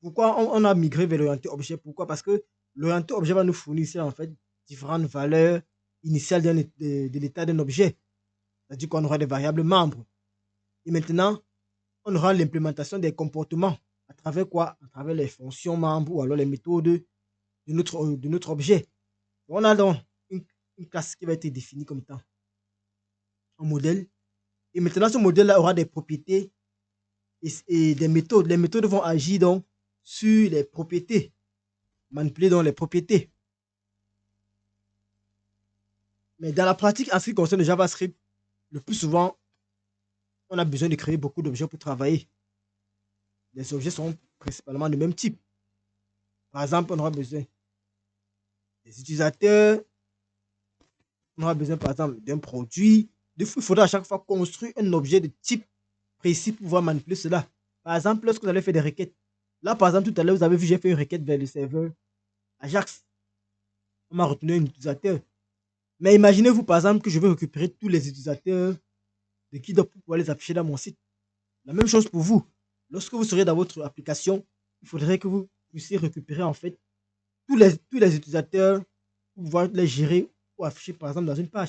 Pourquoi on a migré vers l'orienté objet? Pourquoi? Parce que l'orienté objet va nous fournir ici, en fait, différentes valeurs initiales de l'état d'un objet. C'est-à-dire qu'on aura des variables membres. Et maintenant, on aura l'implémentation des comportements. À travers quoi? À travers les fonctions membres ou alors les méthodes de notre objet. On a donc une, une classe qui va être définie comme étant un modèle. Et maintenant, ce modèle-là aura des propriétés et des méthodes. Les méthodes vont agir donc sur les propriétés, manipuler donc les propriétés. Mais dans la pratique, en ce qui concerne le JavaScript, le plus souvent, on a besoin de créer beaucoup d'objets pour travailler. Les objets sont principalement du même type. Par exemple, on aura besoin des utilisateurs, on aura besoin par exemple d'un produit. Il faudra à chaque fois construire un objet de type précis pour pouvoir manipuler cela. Par exemple, lorsque vous allez faire des requêtes, là par exemple tout à l'heure vous avez vu j'ai fait une requête vers le serveur Ajax. On m'a retenu un utilisateur. Mais imaginez-vous par exemple que je veux récupérer tous les utilisateurs de GitHub pour pouvoir les afficher dans mon site. La même chose pour vous. Lorsque vous serez dans votre application, il faudrait que vous puissiez récupérer en fait tous les utilisateurs pour pouvoir les gérer ou afficher par exemple dans une page.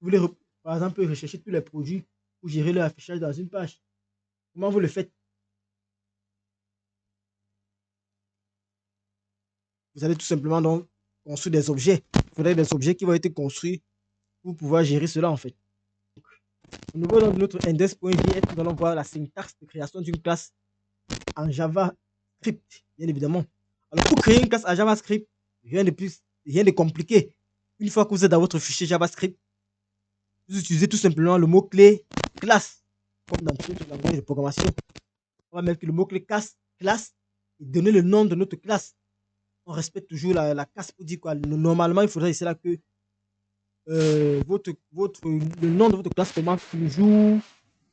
Vous voulez par exemple rechercher tous les produits pour gérer leur affichage dans une page. Comment vous le faites? Vous allez tout simplement donc construire des objets. Il faudrait des objets qui vont être construits pour pouvoir gérer cela en fait. Au niveau de notre index.js, nous allons voir la syntaxe de création d'une classe en JavaScript, bien évidemment. Alors pour créer une classe en JavaScript, rien de plus, rien de compliqué. Une fois que vous êtes dans votre fichier JavaScript, vous utilisez tout simplement le mot-clé classe, comme dans tout langage de programmation. On va mettre le mot-clé classe et donner le nom de notre classe. On respecte toujours la classe pour dire quoi. Normalement, il faudrait essayer là que le nom de votre classe commence toujours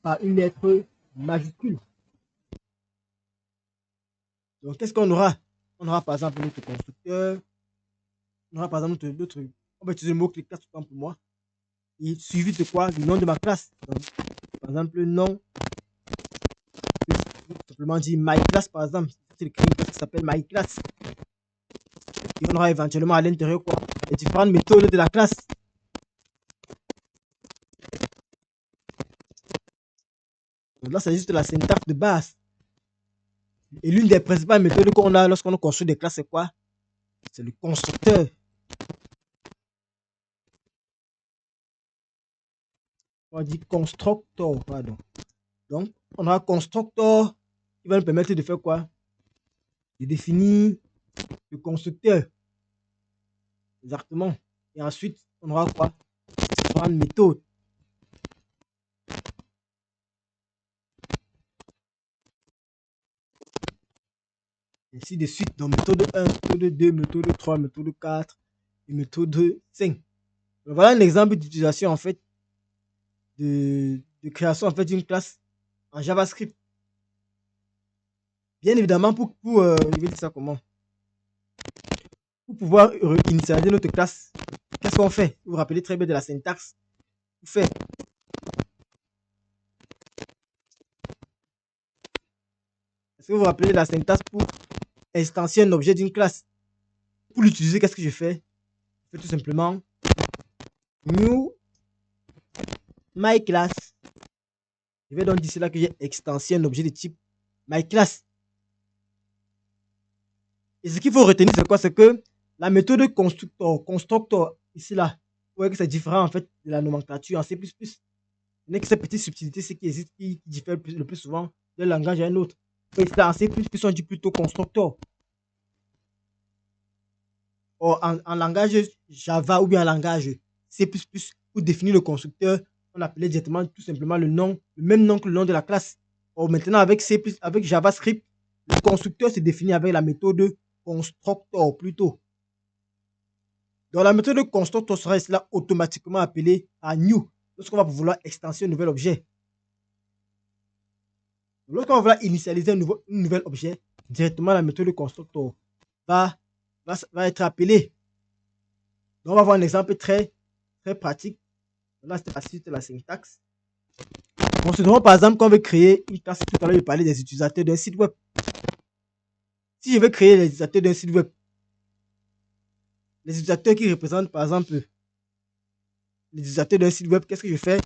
par une lettre majuscule. Donc, qu'est-ce qu'on aura? On aura par exemple notre constructeur. On aura par exemple notre on va utiliser le mot-clé classe tout le temps pour moi. Et suivi de quoi? Le nom de ma classe. Donc, par exemple, le nom, tout simplement dire myClass par exemple. C'est une classe qui s'appelle myClass. Et on aura éventuellement à l'intérieur quoi? Les différentes méthodes de la classe. Donc là, c'est juste la syntaxe de base. Et l'une des principales méthodes qu'on a lorsqu'on construit des classes, c'est quoi? C'est le constructeur. On va dire constructor, pardon. Donc, on aura constructor qui va nous permettre de faire quoi? De définir le constructeur. Exactement. Et ensuite, on aura quoi? Différentes méthodes. Ainsi de suite. Donc, méthode 1, méthode 2, méthode 3, méthode 4 et méthode 5. Donc, voilà un exemple d'utilisation en fait de création en fait d'une classe en JavaScript. Bien évidemment, je vais dire ça comment? Pour pouvoir initialiser notre classe, qu'est-ce qu'on fait? Vous vous rappelez très bien de la syntaxe. Vous faites. Est-ce que vous vous rappelez de la syntaxe pour instancier un objet d'une classe? Pour l'utiliser, qu'est-ce que je fais? Je fais tout simplement new myClass. Je vais donc dire là que j'ai extensié un objet de type myClass. Et ce qu'il faut retenir, c'est quoi? C'est que la méthode constructor, ici là, vous voyez que c'est différent en fait de la nomenclature en C++. Ce n'est que ces petites subtilités qui existent, qui diffèrent le plus souvent d'un langage à un autre. En C++, on dit plutôt constructor. Or, en langage Java ou bien en langage C++, pour définir le constructeur, on appelait directement tout simplement le même nom que le nom de la classe. Or, maintenant, avec avec JavaScript, le constructeur se définit avec la méthode constructor plutôt. Donc, la méthode constructor sera là automatiquement appelée à new lorsqu'on va vouloir extenser un nouvel objet. Lorsqu'on va vouloir initialiser un nouvel objet, directement la méthode constructor va être appelée. Donc, on va voir un exemple très pratique. Là, c'était facile, c'était la syntaxe. Considérons par exemple qu'on veut créer une classe. Tout à l'heure, je parlais des utilisateurs d'un site web. Si je veux créer les utilisateurs d'un site web, les utilisateurs qui représentent par exemple les utilisateurs d'un site web, qu'est-ce que je fais?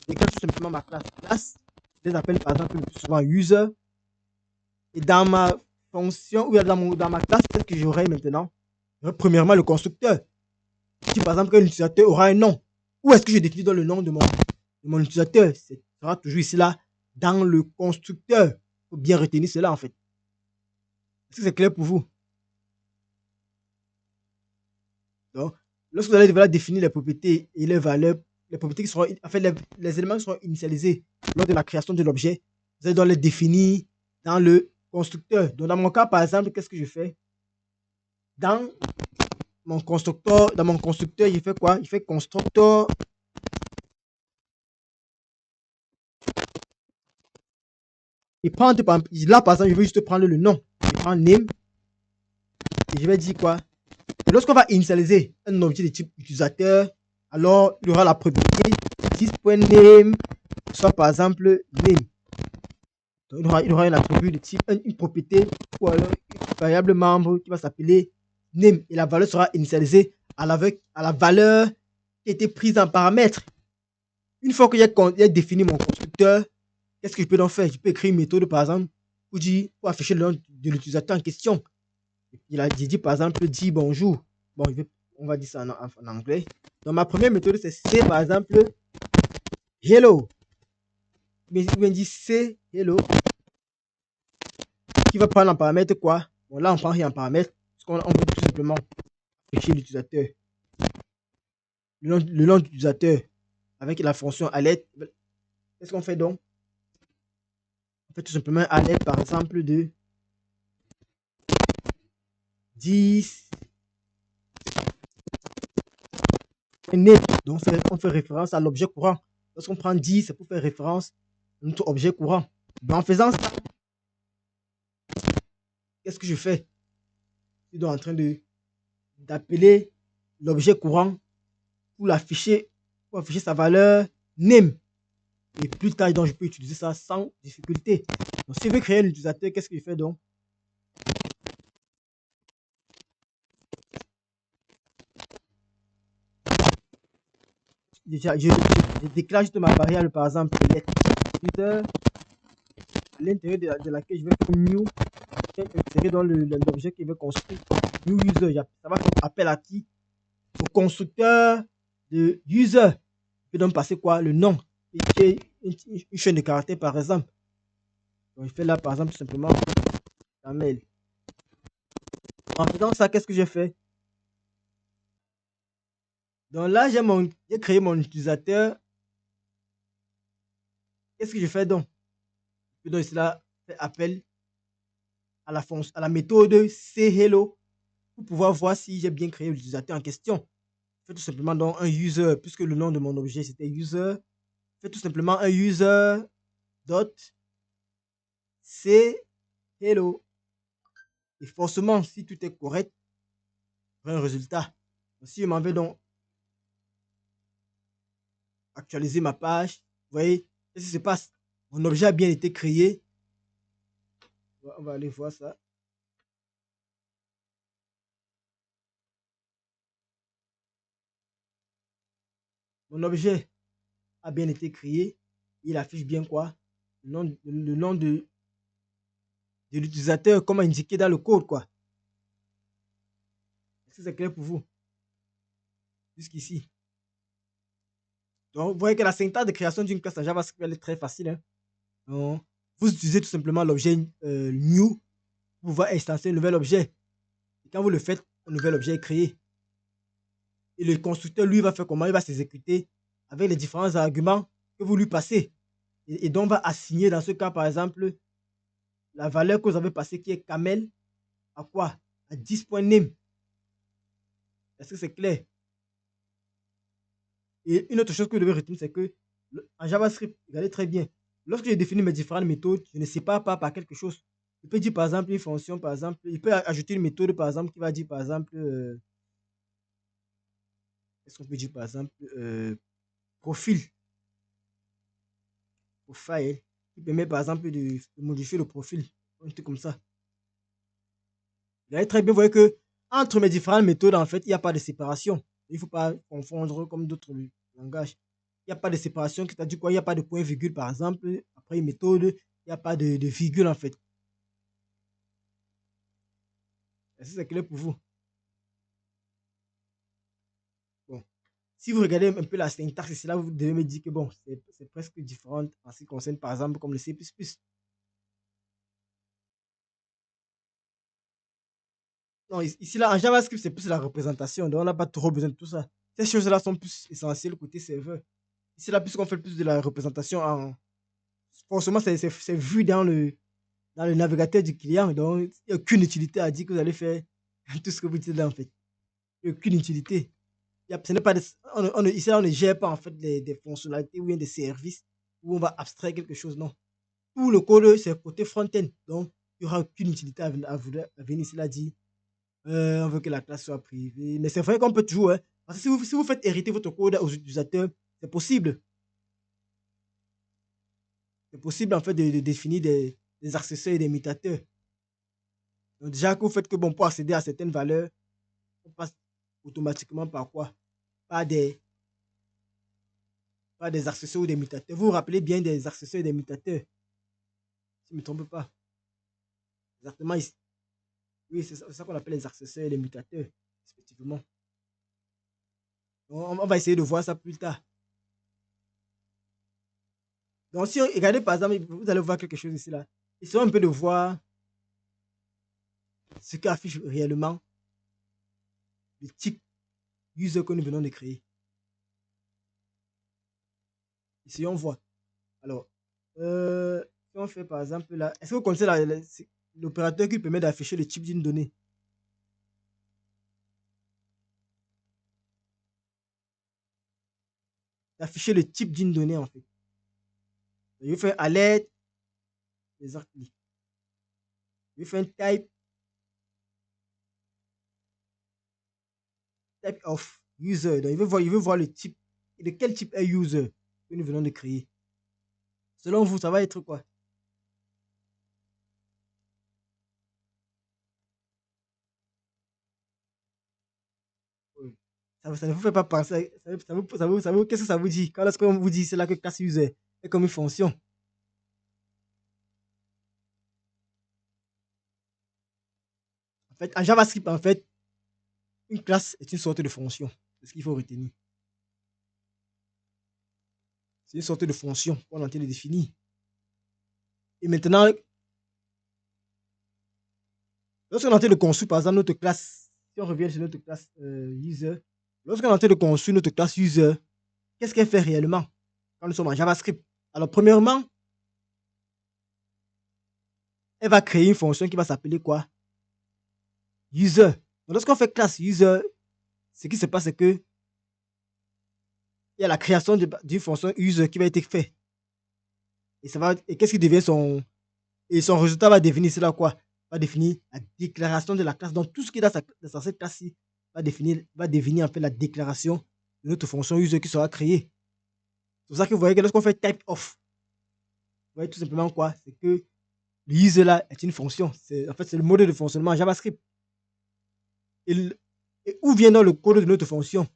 Je crée tout simplement ma classe. Je les appelle par exemple le plus souvent user. Et dans ma fonction, ou dans ma classe, peut-être que j'aurai maintenant, premièrement le constructeur. Si par exemple un utilisateur aura un nom, où est-ce que je définis dans le nom de mon utilisateur? Ce sera toujours ici là, dans le constructeur. Il faut bien retenir cela en fait. Est-ce que c'est clair pour vous? Donc, lorsque vous allez devoir définir les propriétés et les valeurs, les propriétés qui seront, en fait, les éléments qui seront initialisés lors de la création de l'objet, vous allez devoir les définir dans le constructeur. Donc, dans mon cas, par exemple, qu'est-ce que je fais? Dans mon constructeur, il fait quoi? Il fait constructeur. Il prend, là, par exemple, je vais juste prendre le nom. Je prends name et je vais dire quoi? Et lorsqu'on va initialiser un objet de type utilisateur, alors il y aura la propriété 6.name, soit par exemple name. Donc, il y aura un attribut de type, une propriété ou alors une variable membre qui va s'appeler name et la valeur sera initialisée à la valeur qui a été prise en paramètre. Une fois que j'ai défini mon constructeur, qu'est-ce que je peux donc faire? Je peux écrire une méthode par exemple pour afficher le nom de l'utilisateur en question. J'ai dit par exemple, dis bonjour. Bon, on va dire ça en anglais. Donc ma première méthode, c'est par exemple hello. Mais on dit c'est hello qui va prendre en paramètre quoi? Bon, là, on prend rien en paramètre parce qu'on veut tout simplement afficher l'utilisateur. Le nom de l'utilisateur avec la fonction alert. Qu'est-ce qu'on fait donc? On fait tout simplement alert par exemple de 10 name. Donc, on fait référence à l'objet courant. Lorsqu'on prend 10, c'est pour faire référence à notre objet courant. Mais en faisant ça, qu'est-ce que je fais? Je suis donc en train d'appeler l'objet courant pour afficher sa valeur name. Et plus tard, donc, je peux utiliser ça sans difficulté. Donc, si je veux créer un utilisateur, qu'est-ce qu'il fait donc? Je déclare juste ma variable, par exemple, user, à l'intérieur de laquelle je vais faire new, insérer dans l'objet qui veut construire new user. Ça va faire appel à qui? Au constructeur de user. Je peux donc passer quoi? Le nom. Et une chaîne de caractères, par exemple. Donc, je fais là, par exemple, tout simplement un mail. En faisant ça, qu'est-ce que j'ai fait? Donc là, j'ai créé mon utilisateur. Qu'est-ce que je fais donc? Je peux donc ici là faire appel à la méthode cHello pour pouvoir voir si j'ai bien créé l'utilisateur en question. Je fais tout simplement donc un user, puisque le nom de mon objet c'était user. Je fais tout simplement un user dot cHello. Et forcément, si tout est correct, j'aurai un résultat. Donc, si je m'en vais donc actualiser ma page, vous voyez, qu'est-ce qui se passe? Mon objet a bien été créé. On va aller voir ça. Mon objet a bien été créé. Il affiche bien quoi? Le nom de l'utilisateur, comme indiqué dans le code, quoi. Est-ce que c'est clair pour vous? Jusqu'ici. Donc, vous voyez que la syntaxe de création d'une classe en JavaScript, elle est très facile. Hein? Donc, vous utilisez tout simplement l'objet new pour pouvoir instancer un nouvel objet. Et quand vous le faites, un nouvel objet est créé. Et le constructeur, lui, va faire comment? Il va s'exécuter avec les différents arguments que vous lui passez. Et donc, va assigner dans ce cas, par exemple, la valeur que vous avez passée qui est camel à quoi? À 10.name. Est-ce que c'est clair? Et une autre chose que vous devez retenir, c'est que en JavaScript, regardez très bien, lorsque je définis mes différentes méthodes, je ne sépare pas par quelque chose. Je peux dire par exemple une fonction, par exemple, il peut ajouter une méthode par exemple qui va dire par exemple, qu'est-ce qu'on peut dire par exemple, profil, profile, qui permet par exemple de modifier le profil, un truc comme ça. Vous allez très bien voir que entre mes différentes méthodes, en fait, il n'y a pas de séparation. Il ne faut pas confondre comme d'autres langages. Il n'y a pas de séparation, c'est-à-dire quoi? Il n'y a pas de point-virgule, par exemple. Après une méthode, il n'y a pas de virgule, en fait. Est-ce que c'est clair pour vous? Bon. Si vous regardez un peu la syntaxe, c'est là où vous devez me dire que bon, c'est presque différent en ce qui concerne, par exemple, comme le C++. Non, ici, là, en JavaScript, c'est plus la représentation. Donc, on n'a pas trop besoin de tout ça. Ces choses-là sont plus essentielles côté serveur. Ici, là, puisqu'on fait plus de la représentation forcément, c'est vu dans le navigateur du client. Donc, il n'y a aucune utilité à dire que vous allez faire tout ce que vous dites là, en fait. Il n'y a aucune utilité. Ce n'est pas ici, là, on ne gère pas, en fait, des fonctionnalités ou bien des services où on va abstraire quelque chose. Non. Tout le code, c'est côté front-end. Donc, il n'y aura aucune utilité à venir ici, là, dire on veut que la classe soit privée. Mais c'est vrai qu'on peut toujours, hein, parce que si vous faites hériter votre code aux utilisateurs, c'est possible. C'est possible en fait de définir des accessoires et des imitateurs. Donc déjà que vous faites que bon, pour accéder à certaines valeurs, on passe automatiquement par quoi? Par des, par des accessoires ou des imitateurs. Vous vous rappelez bien des accessoires et des imitateurs, si je ne me trompe pas. Exactement ici. Oui, c'est ça qu'on appelle les accessoires et les imitateurs, effectivement. On va essayer de voir ça plus tard. Donc, si on regardez par exemple, vous allez voir quelque chose ici là. Essayons un peu de voir ce qu'affiche réellement le type user que nous venons de créer. Essayons de voir. Alors, si on fait par exemple là, est-ce que vous connaissez l'opérateur qui permet d'afficher le type d'une donnée? D'afficher le type d'une donnée en fait. Je vais faire alert, exactly. Je vais faire un type of user. Donc, il veut voir le type. De quel type est user que nous venons de créer. Selon vous, ça va être quoi? Oui. Ça ne vous fait pas penser. Qu'est-ce que ça vous dit? Quand lorsqu'on vous dit c'est là que class user est comme une fonction. En fait, en JavaScript, en fait, une classe est une sorte de fonction. C'est ce qu'il faut retenir. C'est une sorte de fonction qu'on est en train de définir. Et maintenant, lorsqu'on est en train de construire, par exemple, notre classe, si on revient sur notre classe user, lorsqu'on est en train de construire notre classe user, qu'est-ce qu'elle fait réellement quand nous sommes en JavaScript? Alors, premièrement, elle va créer une fonction qui va s'appeler quoi? User. Donc, lorsqu'on fait classe user, ce qui se passe, c'est que il y a la création d'une fonction user qui va être faite. Et qu'est-ce qui devient son. Et son résultat va définir cela quoi? Va définir la déclaration de la classe. Donc, tout ce qui est dans cette classe-ci va définir en fait la déclaration de notre fonction user qui sera créée. C'est pour ça que vous voyez que lorsqu'on fait type of, vous voyez tout simplement quoi? C'est que le user là est une fonction. En fait, c'est le mode de fonctionnement JavaScript. Et, et où vient donc le code de notre fonction?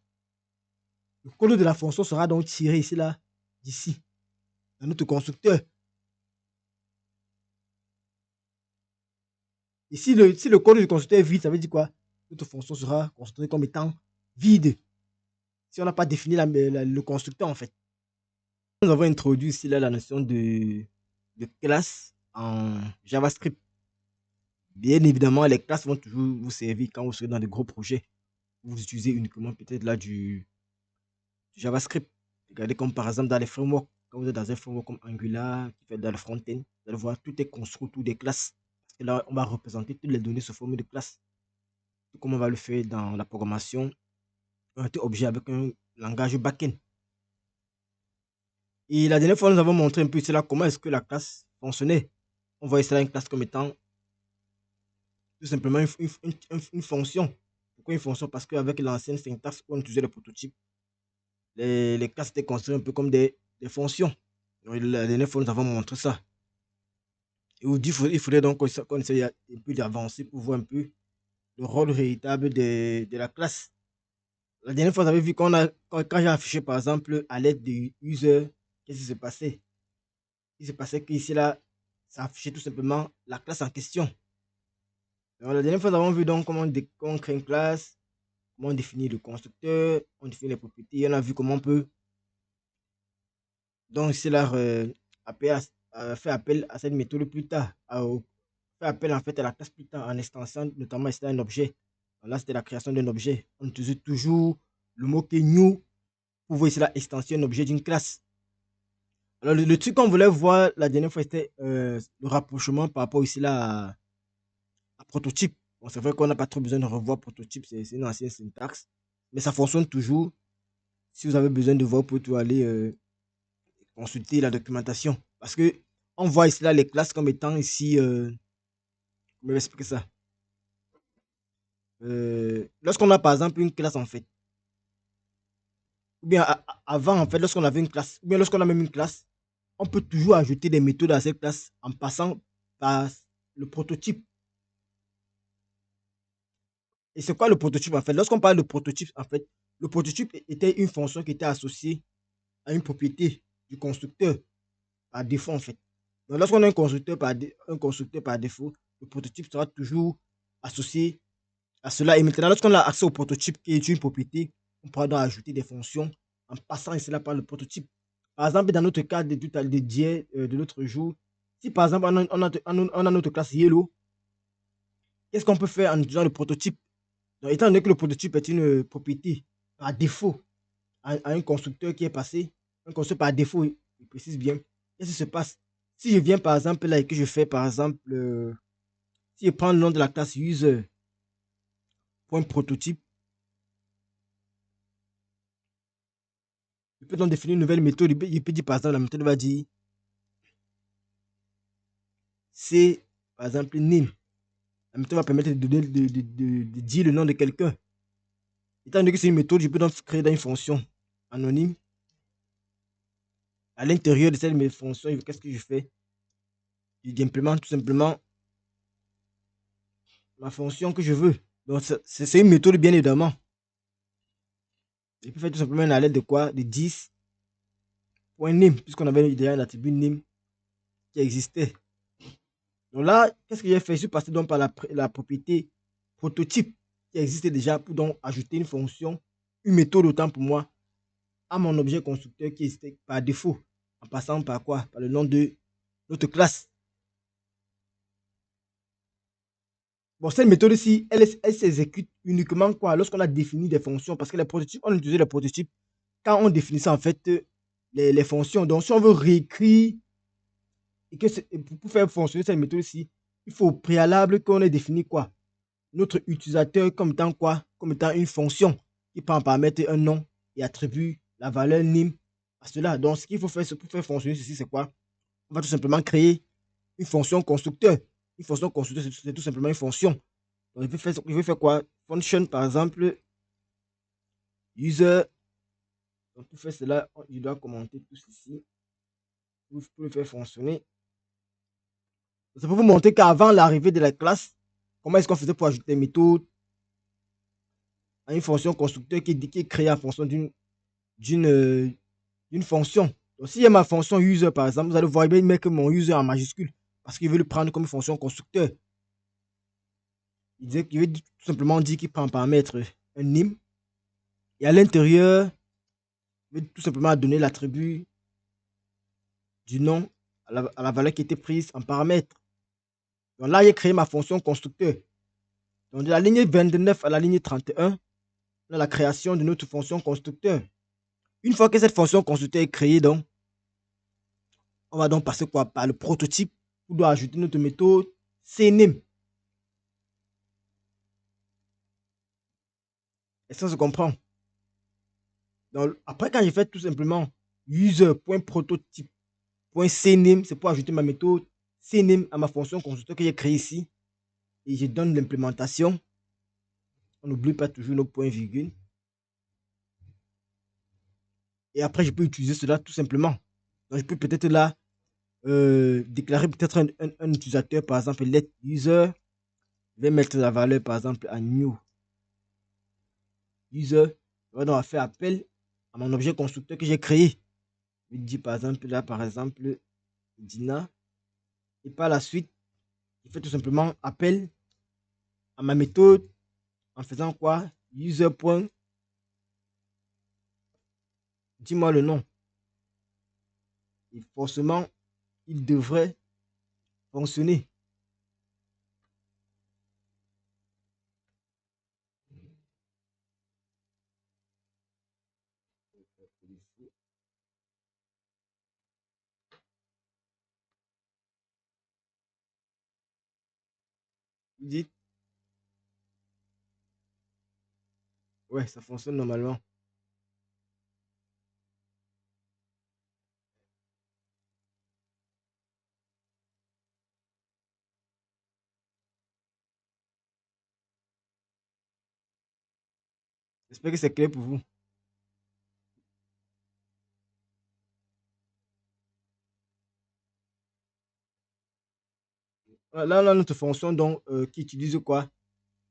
Le code de la fonction sera donc tiré ici là, d'ici, dans notre constructeur. Et si le code du constructeur est vide, ça veut dire quoi? Notre fonction sera considérée comme étant vide. Si on n'a pas défini le constructeur, en fait. Nous avons introduit ici là, la notion de classe en JavaScript. Bien évidemment, les classes vont toujours vous servir quand vous serez dans de gros projets. Vous utilisez uniquement peut-être là du JavaScript. Regardez comme par exemple dans les frameworks. Quand vous êtes dans un framework comme Angular, qui fait dans le front-end, vous allez voir tout est construit, tout des classes. Parce que là, on va représenter toutes les données sous forme de classes. Tout comme on va le faire dans la programmation, un objet avec un langage backend. Et la dernière fois, nous avons montré un peu cela, comment est-ce que la classe fonctionnait. On voyait cela une classe comme étant tout simplement une fonction. Pourquoi une fonction? Parce qu'avec l'ancienne syntaxe, où on utilisait le prototype, les classes étaient construites un peu comme des fonctions. Donc, la dernière fois, nous avons montré ça. Et il faudrait donc qu'on essaye un peu d'avancer pour voir un peu le rôle véritable de la classe. La dernière fois, vous avez vu quand j'ai affiché, par exemple, à l'aide de user, qu'est-ce qui s'est passé? Il s'est passé qu'ici, là, ça affichait tout simplement la classe en question. Alors, la dernière fois, nous avons vu donc comment on crée une classe, comment on définit le constructeur, on définit les propriétés, on a vu comment on peut, donc ici, là, faire appel à cette méthode plus tard, faire appel en fait à la classe plus tard en extension, notamment ici, un objet. Alors là, c'était la création d'un objet. On utilise toujours le mot que new pour voir ici la extension d'un objet d'une classe. Alors, le truc qu'on voulait voir la dernière fois, c'était le rapprochement par rapport ici là à prototype. Bon, c'est vrai qu'on n'a pas trop besoin de revoir prototype, c'est une ancienne syntaxe, mais ça fonctionne toujours. Si vous avez besoin de voir, vous pouvez tout aller consulter la documentation. Parce que on voit ici là les classes comme étant ici, comment expliquer ça? Lorsqu'on a par exemple une classe en fait, ou bien avant en fait, lorsqu'on avait une classe, ou bien lorsqu'on a même une classe, on peut toujours ajouter des méthodes à cette classe en passant par le prototype. Et c'est quoi le prototype en fait? Lorsqu'on parle de prototype, en fait, le prototype était une fonction qui était associée à une propriété du constructeur par défaut en fait. Donc lorsqu'on a un constructeur par défaut, le prototype sera toujours associé à cela. Et maintenant, lorsqu'on a accès au prototype qui est une propriété, on pourra donc ajouter des fonctions en passant cela par le prototype. Par exemple, dans notre cas de l'autre jour, si par exemple on a notre classe Yellow, qu'est-ce qu'on peut faire en utilisant le prototype? Donc, étant donné que le prototype est une propriété par défaut à un constructeur qui est passé, un constructeur par défaut, il précise bien, qu'est-ce qui se passe? Si je viens par exemple là et que je fais par exemple, si je prends le nom de la classe user.prototype, je peux donc définir une nouvelle méthode. Il peut dire par exemple, la méthode va dire c'est par exemple name. La méthode va permettre de dire le nom de quelqu'un. Étant donné que c'est une méthode, je peux donc créer une fonction anonyme. À l'intérieur de cette fonction, qu'est-ce que je fais? J'implémente tout simplement la fonction que je veux. Donc, c'est une méthode, bien évidemment. Je peux faire tout simplement à l'aide de quoi? De 10.name, puisqu'on avait déjà un attribut name qui existait. Donc là, qu'est-ce que j'ai fait? Je suis passé donc par la propriété prototype qui existait déjà pour donc ajouter une fonction, une méthode autant pour moi, à mon objet constructeur qui existait par défaut, en passant par quoi? Par le nom de notre classe. Bon, cette méthode-ci, elle s'exécute uniquement quoi? Lorsqu'on a défini des fonctions, parce que les prototypes, on utilisait les prototypes quand on définissait en fait les fonctions. Donc, si on veut réécrire et pour faire fonctionner cette méthode-ci, il faut au préalable qu'on ait défini quoi? Notre utilisateur comme étant quoi? Comme étant une fonction qui peut en paramètre un nom et attribue la valeur name à cela. Donc, ce qu'il faut faire pour faire fonctionner ceci, c'est quoi? On va tout simplement créer une fonction constructeur. Une fonction constructeur, c'est tout simplement une fonction. Donc, je vais faire quoi? Function, par exemple, user. Donc, pour faire cela, je dois commenter tout ceci pour le faire fonctionner. C'est pour vous montrer qu'avant l'arrivée de la classe, comment est-ce qu'on faisait pour ajouter des méthodes à une fonction constructeur qui est créée en fonction d'une fonction. Donc, si il y a ma fonction user, par exemple, vous allez voir, il met que mon user en majuscule parce qu'il veut le prendre comme fonction constructeur. Il veut tout simplement dire qu'il prend en paramètre un name et à l'intérieur, il veut tout simplement donner l'attribut du nom à la valeur qui était prise en paramètre. Donc là, j'ai créé ma fonction constructeur. Donc de la ligne 29 à la ligne 31, on a la création de notre fonction constructeur. Une fois que cette fonction constructeur est créée, donc, on va donc passer quoi? Par le prototype pour doit ajouter notre méthode cname. Est-ce que ça se comprend? Donc, après, quand j'ai fait tout simplement user.prototype.cname, c'est pour ajouter ma méthode cname à ma fonction constructeur que j'ai créée ici. Et je donne l'implémentation. On n'oublie pas toujours nos points virgule. Et après, je peux utiliser cela tout simplement. Donc, je peux peut-être là déclarer peut-être un utilisateur, par exemple, let user Je vais mettre la valeur par exemple à new user. Je vais donc faire appel à mon objet constructeur que j'ai créé. Je dis par exemple là, par exemple, Dina. Et par la suite, je fais tout simplement appel à ma méthode en faisant quoi? User. Dis-moi le nom. Et forcément, il devrait fonctionner. Dites, ouais, ça fonctionne normalement. J'espère que c'est clair pour vous. Là, on a notre fonction donc, qui utilise quoi?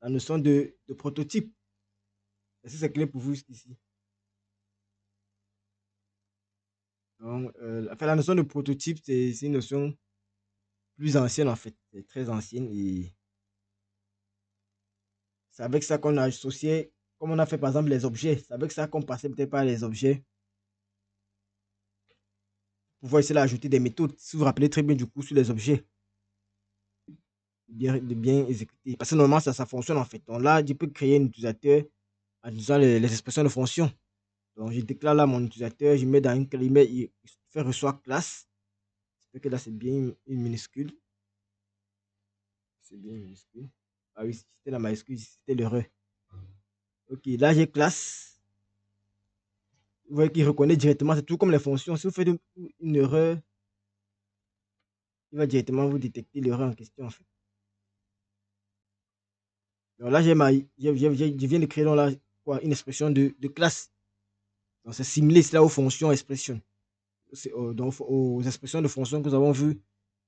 La notion de prototype. Est-ce que c'est clair pour vous ici? Donc, enfin, la notion de prototype, c'est une notion plus ancienne en fait. C'est très ancienne et c'est avec ça qu'on a associé, comme on a fait par exemple les objets. C'est avec ça qu'on passait peut-être par les objets. Pour pouvoir essayer d'ajouter des méthodes. Si vous vous rappelez très bien du coup sur les objets, de bien exécuter. Parce que normalement, ça fonctionne en fait. Donc là, je peux créer un utilisateur en utilisant les expressions de fonction. Donc je déclare là mon utilisateur, je mets dans une clé, il fait reçoit classe. J'espère que là c'est bien une minuscule. C'est bien une minuscule. Ah oui, c'était la majuscule, c'était l'erreur. Ok, là j'ai classe. Vous voyez qu'il reconnaît directement, c'est tout comme les fonctions. Si vous faites une erreur, il va directement vous détecter l'erreur en question en fait. Donc là, je viens de créer donc là, quoi, une expression de classe. Donc c'est similaire cela aux fonctions expression. Donc, aux expressions de fonctions que nous avons vues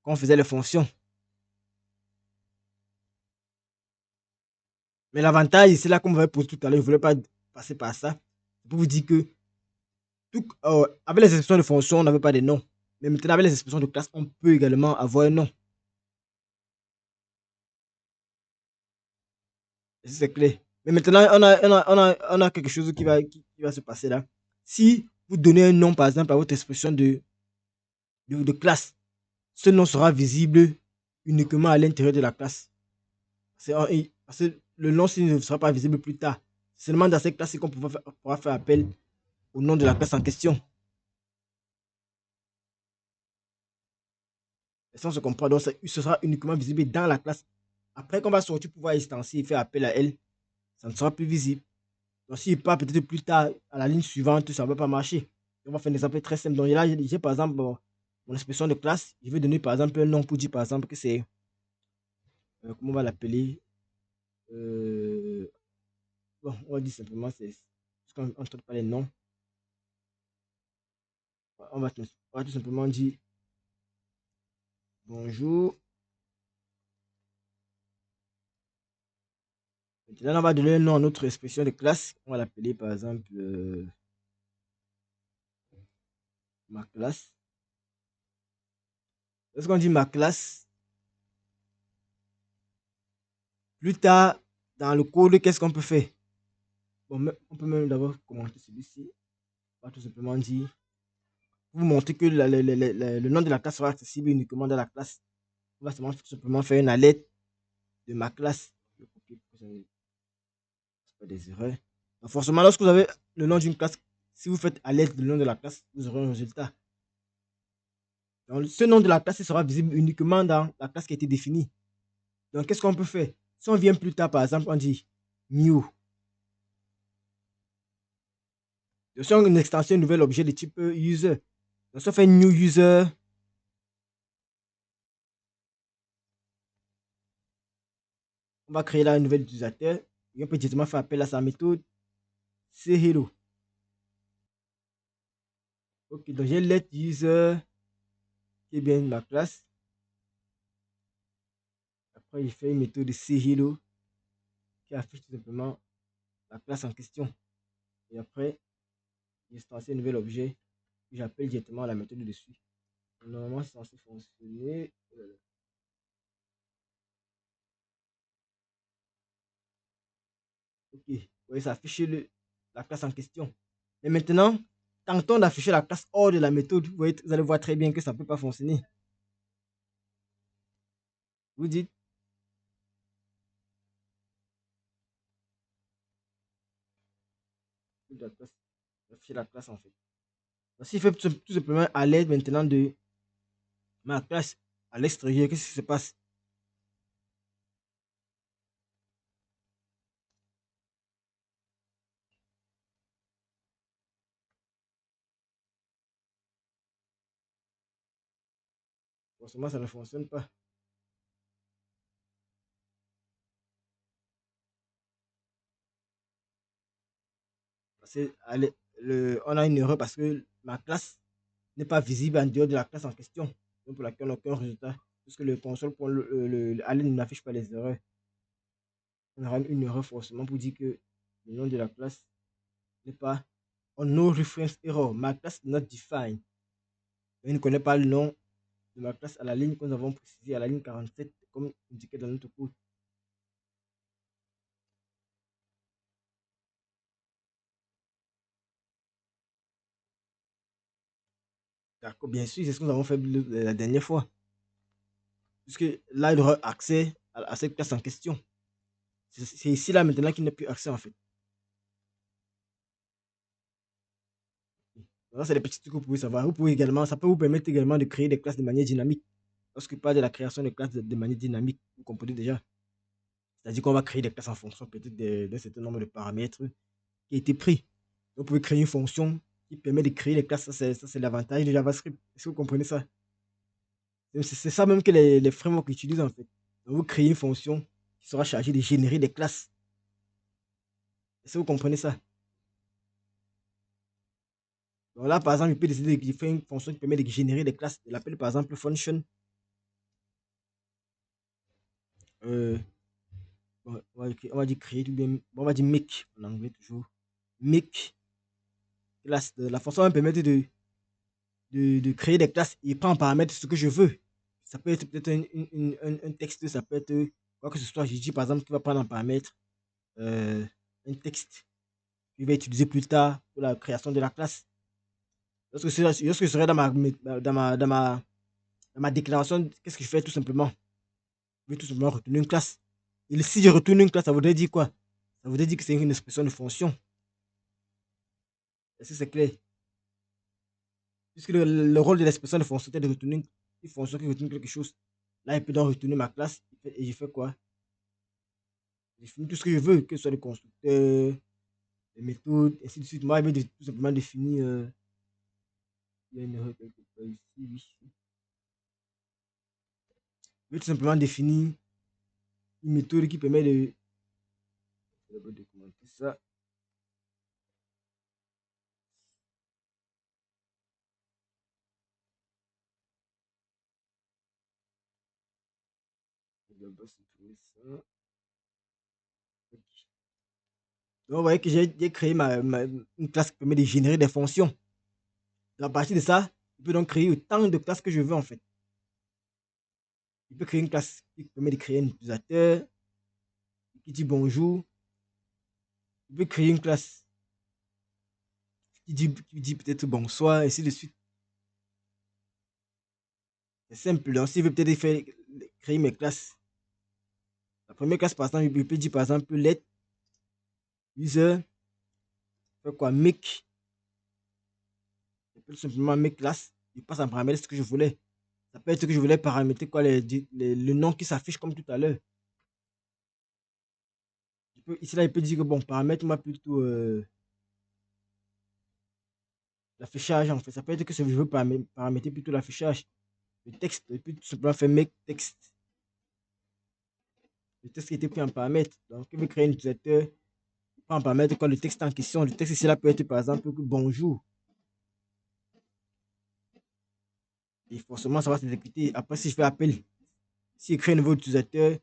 quand on faisait les fonctions. Mais l'avantage, c'est là qu'on m'avait posé tout à l'heure, je ne voulais pas passer par ça. Pour vous dire que avec les expressions de fonctions, on n'avait pas de nom. Mais maintenant, avec les expressions de classe, on peut également avoir un nom. C'est clair. Mais maintenant, on a quelque chose qui va se passer là. Si vous donnez un nom, par exemple, à votre expression de classe, ce nom sera visible uniquement à l'intérieur de la classe. Parce que le nom ne sera pas visible plus tard. Seulement dans cette classe qu'on pourra faire appel au nom de la classe en question. Et ça, on se comprend. Donc, ce sera uniquement visible dans la classe. Après qu'on va sortir pour pouvoir instancier et faire appel à elle, ça ne sera plus visible. Donc, s'il part peut-être plus tard à la ligne suivante, ça ne va pas marcher. On va faire un exemple très simple. Donc, là, j'ai par exemple mon expression de classe. Je vais donner par exemple un nom pour dire par exemple que c'est. Comment on va l'appeler? Bon, on va dire simplement, c'est. Parce qu'on ne traite pas les noms. On va tout simplement dire bonjour. Maintenant, on va donner un nom à notre expression de classe. On va l'appeler par exemple ma classe. Lorsqu'on dit ma classe, plus tard dans le code, qu'est-ce qu'on peut faire? Bon, on peut même d'abord commenter celui-ci. On va tout simplement dire, pour vous montrer que le nom de la classe sera accessible uniquement dans la classe. On va tout simplement faire une alerte de ma classe. Je copie pour que ça ne fasse pas des erreurs. Donc forcément, lorsque vous avez le nom d'une classe, si vous faites alerte du nom de la classe, vous aurez un résultat. Donc, ce nom de la classe sera visible uniquement dans la classe qui a été définie. Donc, qu'est-ce qu'on peut faire? Si on vient plus tard, par exemple, on dit new. Donc, si on a une extension, un nouvel objet de type user. Donc, si on fait new user, on va créer là un nouvel utilisateur. Et on peut directement faire appel à sa méthode. C'est hello. Ok, donc j'ai let user qui est bien ma classe. Après, il fait une méthode de Sehilo qui affiche tout simplement la classe en question. Et après, il instancie un nouvel objet que j'appelle directement la méthode dessus. Normalement, c'est censé fonctionner. Ok, oui, ça affiche la classe en question. Mais maintenant, tentons d'afficher la classe hors de la méthode. Vous allez voir très bien que ça ne peut pas fonctionner. Vous dites, afficher la classe en fait. S'il fait tout simplement à l'aide maintenant de ma classe à l'extérieur, qu'est-ce qui se passe? Forcément, ça ne fonctionne pas. Parce que, on a une erreur parce que ma classe n'est pas visible en dehors de la classe en question. Donc pour laquelle on n'a aucun résultat. Puisque le console pour Allen n'affiche pas les erreurs. On aura une erreur forcément pour dire que le nom de la classe n'est pas on no reference error. Ma classe is not defined. Il ne connaît pas le nom de ma classe à la ligne que nous avons précisée à la ligne 47 comme indiqué dans notre code. D'accord, bien sûr, c'est ce que nous avons fait la dernière fois. Puisque là, il aura accès à cette classe en question. C'est ici, là, maintenant, qu'il n'a plus accès, en fait. Ça, c'est les petits trucs que vous pouvez savoir. Vous pouvez également, ça peut vous permettre également de créer des classes de manière dynamique. Lorsque je parle de la création de classes de manière dynamique, vous comprenez déjà. C'est-à-dire qu'on va créer des classes en fonction peut-être d'un certain nombre de paramètres qui a été pris. Vous pouvez créer une fonction qui permet de créer les classes. Ça, c'est l'avantage de JavaScript. Est-ce que vous comprenez ça? C'est ça même que les frameworks utilisent en fait. Donc, vous créez une fonction qui sera chargée de générer des classes. Est-ce que vous comprenez ça? Donc là, par exemple, je peux décider de faire une fonction qui permet de générer des classes. Je l'appelle par exemple function. Euh, on va dire créer, ou bien, on va dire make en anglais toujours. Make classe. La fonction va me permettre de créer des classes et prendre en paramètre ce que je veux. Ça peut être peut-être un texte, ça peut être quoi que ce soit. Je dis par exemple qu'il va prendre en paramètre euh, un texte qu'il va utiliser plus tard pour la création de la classe. Lorsque je serai dans ma déclaration, qu'est-ce que je fais tout simplement? Je vais tout simplement retourner une classe. Et si je retourne une classe, ça voudrait dire quoi? Ça voudrait dire que c'est une expression de fonction. Est-ce que c'est clair? Puisque le rôle de l'expression de fonction, c'est de retourner une fonction qui retourne quelque chose. Là, il peut donc retourner ma classe et je fais quoi? Je finis tout ce que je veux, que ce soit le constructeur, les méthodes, ainsi de suite. Moi, je vais tout simplement définir. Il y a une erreur quelque part ici, oui. Je vais tout simplement définir une méthode qui permet de documenter ça. Donc, vous voyez que j'ai créé une classe qui permet de générer des fonctions. À partir de ça, je peux donc créer autant de classes que je veux en fait. Je peux créer une classe qui permet de créer un utilisateur qui dit bonjour. Je peux créer une classe qui dit peut-être bonsoir, et ainsi de suite. C'est simple. Donc, si je veux peut-être créer mes classes, la première classe, par exemple, je peux dire par exemple let user, fait quoi, make, je peux simplement make classe, je passe en paramètre ce que je voulais. Ça peut être que je voulais paramétrer quoi, le nom qui s'affiche comme tout à l'heure. Ici, là, il peut dire que bon, paramètre-moi plutôt l'affichage en fait. Ça peut être que je veux paramétrer plutôt l'affichage. Le texte, il peut tout simplement faire make texte. Le texte qui était pris en paramètre. Donc, il veut créer un utilisateur, il prend en paramètre quoi, le texte en question. Le texte ici, là, peut être par exemple bonjour. Et forcément, ça va s'exécuter. Après, si je fais appel, si je crée un nouveau utilisateur,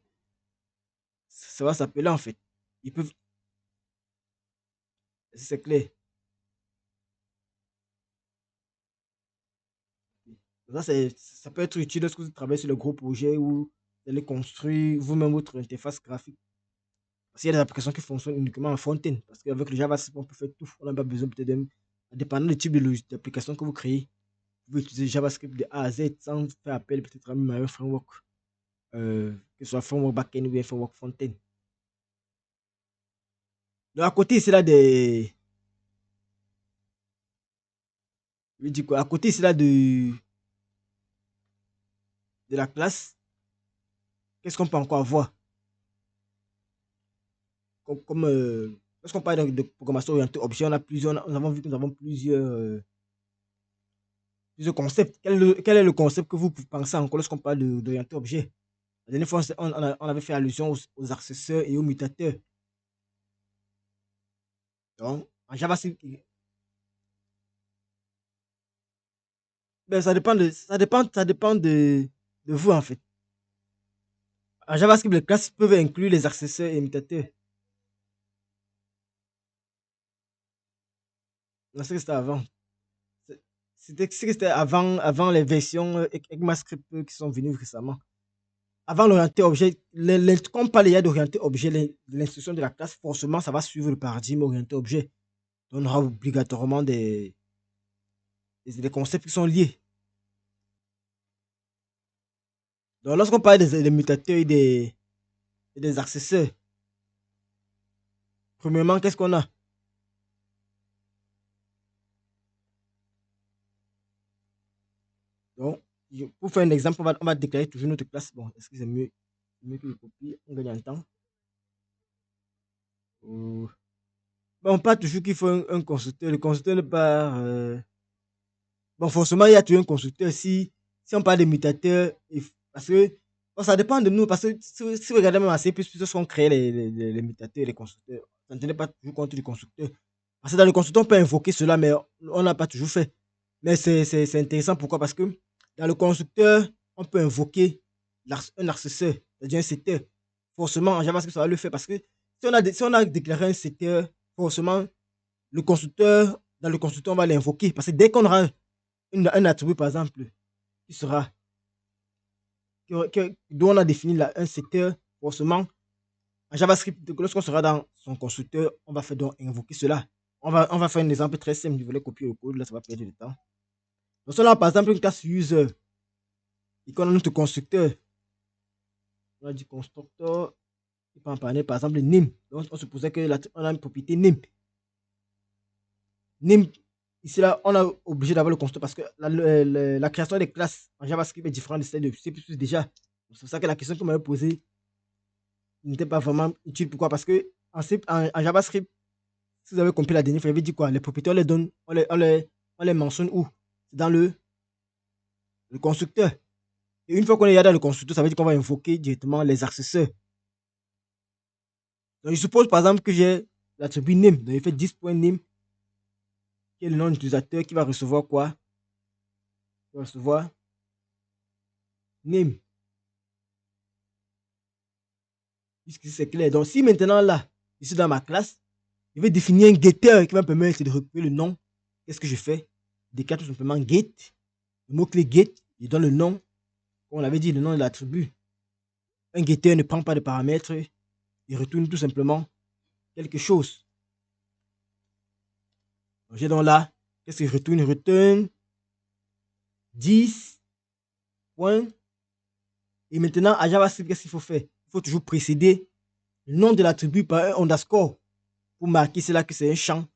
ça va s'appeler en fait. Ils peuvent, c'est clair. Ça peut être utile lorsque vous travaillez sur le gros projet ou vous allez construire vous-même votre interface graphique. Parce qu'il y a des applications qui fonctionnent uniquement en front-end. Parce qu'avec le JavaScript, on peut faire tout. On n'a pas besoin peut-être d'un. Dépendant du type d'application que vous créez, vous pouvez utiliser JavaScript de A à Z sans faire appel peut-être même à un framework, que ce soit framework back-end ou un framework front-end. Donc à côté, c'est là des. Je dis quoi? À côté, c'est là de la classe. Qu'est-ce qu'on peut encore avoir? Lorsqu'on parle de programmation orientée objet, on a plusieurs, nous avons vu que nous avons plusieurs concepts. Quel est le concept que vous pensez encore lorsqu'on parle d'orienté objet? La dernière fois, on avait fait allusion aux accesseurs et aux mutateurs. Donc, en JavaScript, ben, ça dépend de vous en fait. En JavaScript, les classes peuvent inclure les accesseurs et mutateurs. Non, c'est que c'était avant. C'était avant les versions ECMAScript qui sont venues récemment. Avant l'orienté objet, comme on parle d'orienté objet, l'instruction de la classe, forcément, ça va suivre le paradigme orienté objet. Donc, on aura obligatoirement des concepts qui sont liés. Donc, lorsqu'on parle des mutateurs et des accesseurs, premièrement, qu'est-ce qu'on a? Donc, pour faire un exemple, on va déclarer toujours notre classe. Bon, est-ce que c'est mieux que je copie? On gagne en temps. Bon, on parle toujours qu'il faut un constructeur. Le constructeur n'est pas. Bon, forcément, il y a toujours un constructeur. Si on parle de mutateurs, parce que bon, ça dépend de nous. Parce que si vous regardez même à C++, lorsqu'on crée les mutateurs et les constructeurs, ça ne tenait pas toujours compte du constructeur. Parce que dans le constructeur, on peut invoquer cela, mais on n'a pas toujours fait. Mais c'est intéressant. Pourquoi? Parce que dans le constructeur, on peut invoquer un accesseur, c'est-à-dire un setter. Forcément, en JavaScript, ça va le faire. Parce que si on a déclaré un setter, forcément, dans le constructeur, on va l'invoquer. Parce que dès qu'on aura un attribut, par exemple, qui sera, dont on a défini un secteur, forcément, en JavaScript, lorsqu'on sera dans son constructeur, on va faire donc invoquer cela. On va faire un exemple très simple. Je vais copier le code, là, ça va perdre du temps. Donc, on a par exemple une classe user, et qu'on a notre constructeur, on a dit constructeur, qui peut en parler, par exemple, name. Donc, on supposait que on a une propriété name. Name, ici, là, on est obligé d'avoir le constructeur parce que la création des classes en JavaScript est différente de celle de C++ déjà. C'est pour ça que la question que vous m'avez posée n'était pas vraiment utile. Pourquoi? Parce que en JavaScript, si vous avez compris la dernière fois, j'avais dit quoi? Les propriétés, on les donne, on les mentionne où? Dans le constructeur. Et une fois qu'on est dans le constructeur, ça veut dire qu'on va invoquer directement les accesseurs. Donc, je suppose par exemple que j'ai l'attribut name. Donc, il fait 10.name, qui est le nom d'utilisateur qui va recevoir quoi? Il va recevoir name. Puisque c'est clair. Donc, si maintenant là, je suis dans ma classe, je vais définir un getter qui va me permettre de récupérer le nom. Qu'est-ce que je fais? Je déclare tout simplement get. Le mot-clé get, je donne le nom. Comme on l'avait dit, le nom de l'attribut. Un getter ne prend pas de paramètres. Il retourne tout simplement quelque chose. Donc, j'ai donc là, qu'est-ce que je retourne? Je retourne 10 points. Et maintenant, à JavaScript, qu'est-ce qu'il faut faire? Il faut toujours précéder le nom de l'attribut par un underscore pour marquer cela que c'est un champ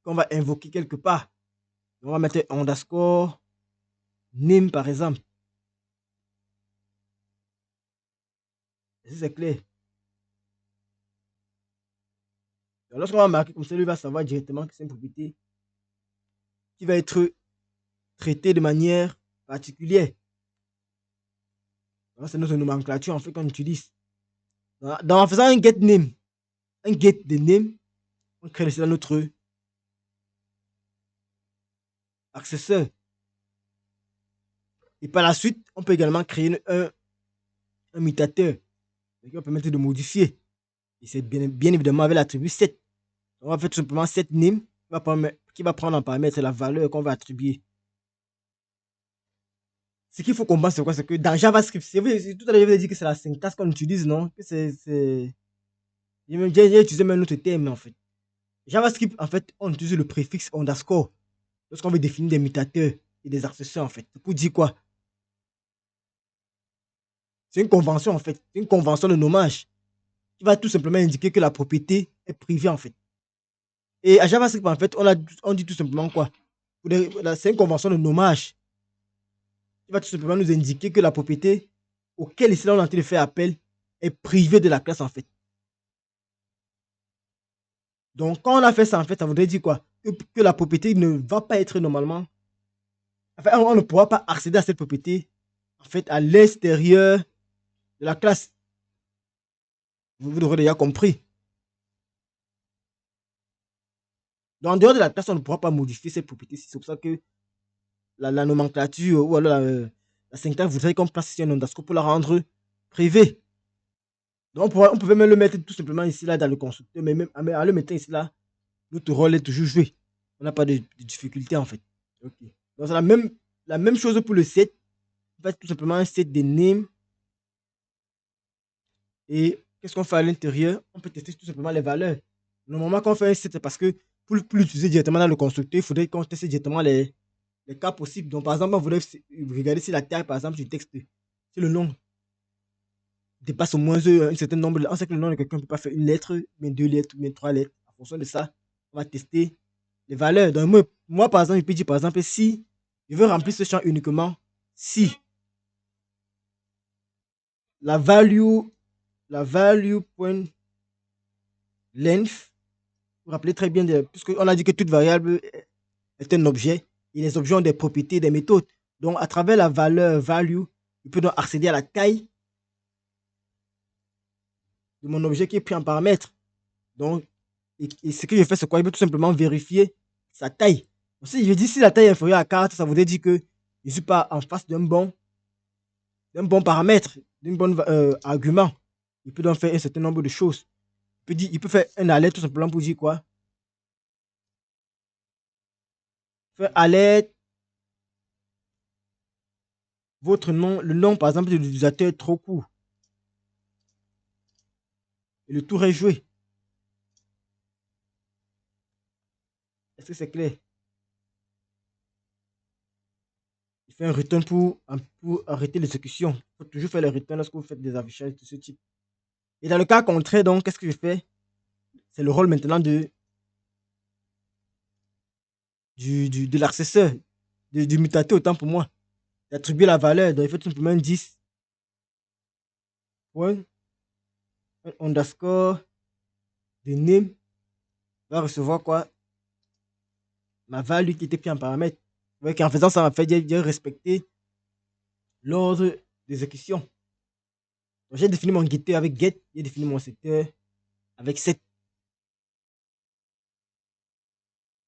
qu'on va invoquer quelque part. On va mettre un underscore name par exemple. C'est clair. Lorsqu'on va marquer comme ça, lui va savoir directement que c'est une propriété qui va être traitée de manière particulière. C'est notre nomenclature en fait qu'on utilise. En faisant un get name, un get de name, on crée notre accesseur. Et par la suite, on peut également créer un mutateur. qui va permettre de modifier. Et c'est bien évidemment avec l'attribut set. On va faire tout simplement set name qui va prendre en paramètre la valeur qu'on va attribuer. Ce qu'il faut comprendre, c'est quoi? C'est que dans JavaScript, tout à l'heure, je vous ai dit que c'est la syntaxe qu'on utilise, non? Que j'ai utilisé même un autre terme, en fait. JavaScript, en fait, on utilise le préfixe underscore lorsqu'on veut définir des mutateurs et des accessoires, en fait. C'est pour dire quoi? C'est une convention, en fait. C'est une convention de nommage qui va tout simplement indiquer que la propriété est privée, en fait. Et à JavaScript, en fait, on dit tout simplement quoi? C'est une convention de nommage qui va tout simplement nous indiquer que la propriété auquel ici on est en train de faire appel est privée de la classe, en fait. Donc, quand on a fait ça, en fait, ça voudrait dire quoi? Que la propriété ne va pas être normalement. Enfin, on ne pourra pas accéder à cette propriété, en fait, à l'extérieur de la classe. Vous aurez déjà compris. Donc, en dehors de la classe, on ne pourra pas modifier cette propriété. C'est pour ça que la nomenclature ou alors la syntaxe voudrait qu'on place ici un underscore pour la rendre privée. Donc, on pouvait même le mettre tout simplement ici, là, dans le constructeur, mais même en le mettant ici, là, notre rôle est toujours joué. On n'a pas de difficulté, en fait. Ok. Donc, c'est la même chose pour le set. On fait tout simplement un set de name. Et qu'est-ce qu'on fait à l'intérieur? On peut tester tout simplement les valeurs. Normalement, quand on fait un set, c'est parce que pour l'utiliser directement dans le constructeur, il faudrait qu'on teste directement les cas possibles. Donc, par exemple, on voudrait regarder si la taille, par exemple, du texte, si le nom dépasse au moins un certain nombre. On sait que le nom de quelqu'un ne peut pas faire une lettre, mais deux lettres, mais trois lettres. En fonction de ça, on va tester les valeurs. Donc, moi, par exemple, je peux dire, par exemple, si je veux remplir ce champ uniquement, si la value point length, vous vous rappelez très bien, puisqu'on a dit que toute variable est un objet, et les objets ont des propriétés, des méthodes. Donc, à travers la valeur value, je peux donc accéder à la taille de mon objet qui est pris en paramètre. Donc, et ce que je fais, c'est quoi? Je peux tout simplement vérifier sa taille. Donc, si je dis si la taille est inférieure à 4, ça voudrait dire que je ne suis pas en face d'un bon paramètre, d'un bon argument. Il peut donc faire un certain nombre de choses. Il peut faire un alerte tout simplement pour dire quoi? Faire alerte, votre nom, le nom par exemple de l'utilisateur est trop court. Et le tour est joué. Est-ce que c'est clair? Il fait un return pour arrêter l'exécution. Il faut toujours faire le return lorsque vous faites des affichages de ce type. Et dans le cas contraire, donc, qu'est-ce que je fais? C'est le rôle maintenant de l'accesseur, du mutateur, autant pour moi, d'attribuer la valeur. Donc, il faut tout simplement 10 point underscore de name va recevoir quoi? Ma value qui était pris en paramètre. En faisant ça, en fait, j'ai respecté l'ordre d'exécution. J'ai défini mon getter avec get, j'ai défini mon secteur avec set.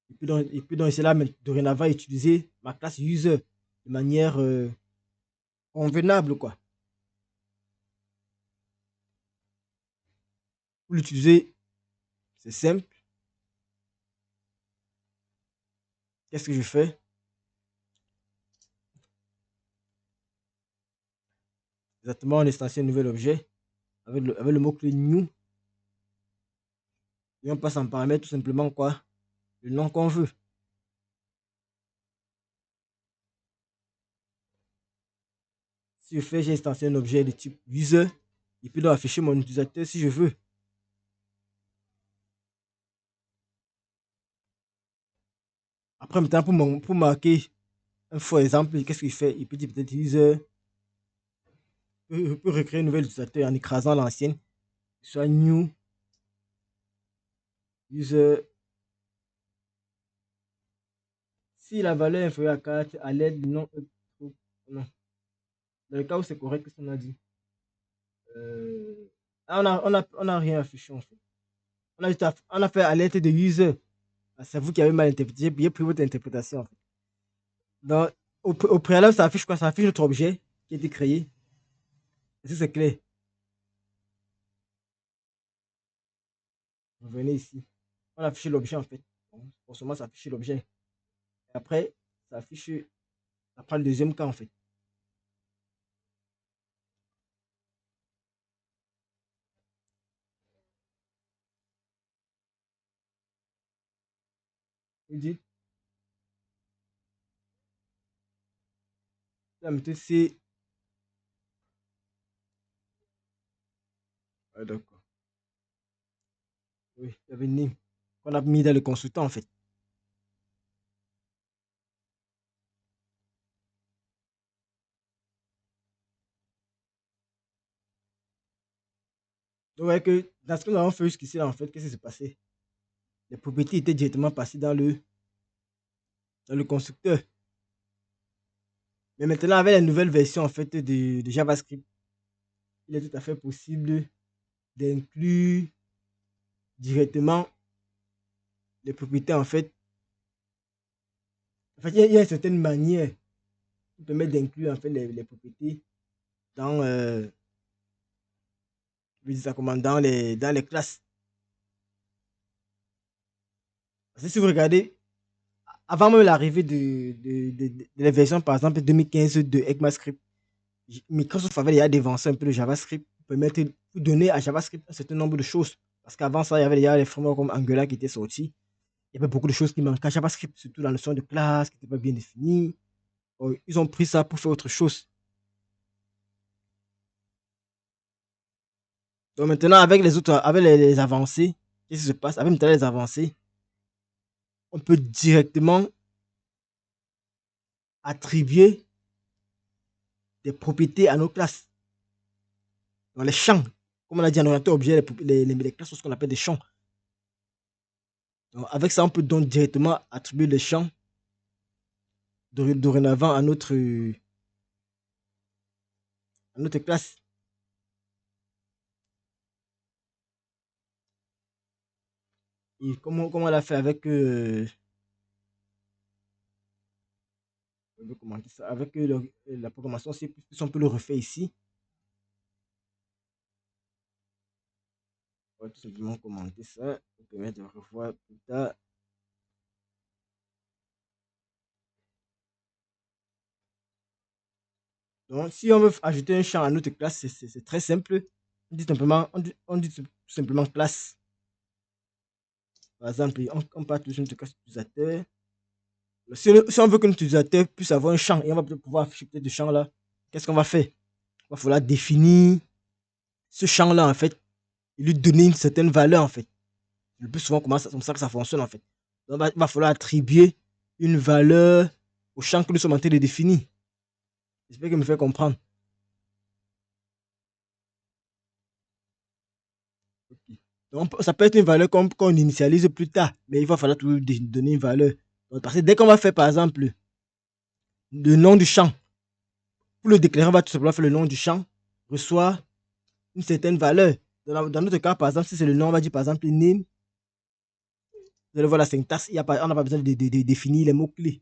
Et puis donc c'est là dorénavant utiliser ma classe user de manière convenable quoi. Pour l'utiliser, c'est simple. Qu'est-ce que je fais? Exactement, on instancie un nouvel objet avec le mot-clé new. Et on passe en paramètre tout simplement quoi? Le nom qu'on veut. Si je fais, j'ai instancié un objet de type user. Il peut donc afficher mon utilisateur si je veux. Après, maintenant, pour marquer un faux exemple, qu'est-ce qu'il fait? Il peut dire peut-être user. Il peut recréer un nouvel utilisateur en écrasant l'ancienne. Soit new user. Si la valeur est inférieure à 4, à l'aide du nom. Non. Dans le cas où c'est correct, qu'est-ce qu'on a dit? On a rien affiché en fait. On a fait alerte de user. Ah, c'est vous qui avez mal interprété. J'ai bien pris votre interprétation en fait. Donc, au préalable, ça affiche quoi? Ça affiche notre objet qui a été créé. Est-ce que c'est clair? Vous venez ici. On affiche l'objet en fait. Donc, forcément, ça affiche l'objet. Et après, ça affiche, ça prend le deuxième cas en fait. Il dit, la méthode c'est. Ah, d'accord. Oui, il y avait une ligne qu'on a mis dans le consultant en fait. Donc, ouais, que dans ce que nous avons fait jusqu'ici, là, en fait, qu'est-ce qui s'est passé? Les propriétés étaient directement passées dans le constructeur. Mais maintenant, avec la nouvelle version en fait, de JavaScript, il est tout à fait possible d'inclure directement les propriétés en fait. En fait, il y a une certaine manière qui permet d'inclure en fait les propriétés dans, je vais dire ça comment, dans les classes. Parce que si vous regardez, avant même l'arrivée de la version par exemple 2015 de ECMAScript, Microsoft avait déjà dévancé un peu le JavaScript pour permettre de donner à JavaScript un certain nombre de choses. Parce qu'avant ça, il y avait déjà les frameworks comme Angular qui étaient sortis. Il y avait beaucoup de choses qui manquaient à JavaScript, surtout la notion de classe qui n'était pas bien définie. Ils ont pris ça pour faire autre chose. Donc maintenant, avec les autres, avec les avancées, qu'est-ce qui se passe? Avec maintenant les avancées, on peut directement attribuer des propriétés à nos classes. Dans les champs, comme on a dit en orienté objet, les classes sont ce qu'on appelle des champs. Donc, avec ça, on peut donc directement attribuer les champs dorénavant à notre classe. Et comment on l'a fait avec, avec la programmation C++, on peut le refaire ici. On va tout simplement commenter ça pour permettre de revoir plus tard. Donc, si on veut ajouter un champ à notre classe, c'est très simple. On dit tout simplement classe. Par exemple, on part toujours notre classe utilisateur. Si on veut que notre utilisateur puisse avoir un champ et on va pouvoir afficher peut-être ce champ-là, qu'est-ce qu'on va faire? Il va falloir définir ce champ-là, en fait, et lui donner une certaine valeur, en fait. Le plus souvent, comme ça que ça fonctionne, en fait. Donc, il va falloir attribuer une valeur au champ que nous sommes en train de définir. J'espère que me fait comprendre. Ok. Donc, ça peut être une valeur qu'on initialise plus tard, mais il va falloir toujours donner une valeur. Donc, parce que dès qu'on va faire, par exemple, le nom du champ, pour le déclarer, on va tout simplement faire le nom du champ, reçoit une certaine valeur. Dans notre cas, par exemple, si c'est le nom, on va dire par exemple name. Vous allez voir la syntaxe, on n'a pas besoin de définir les mots-clés.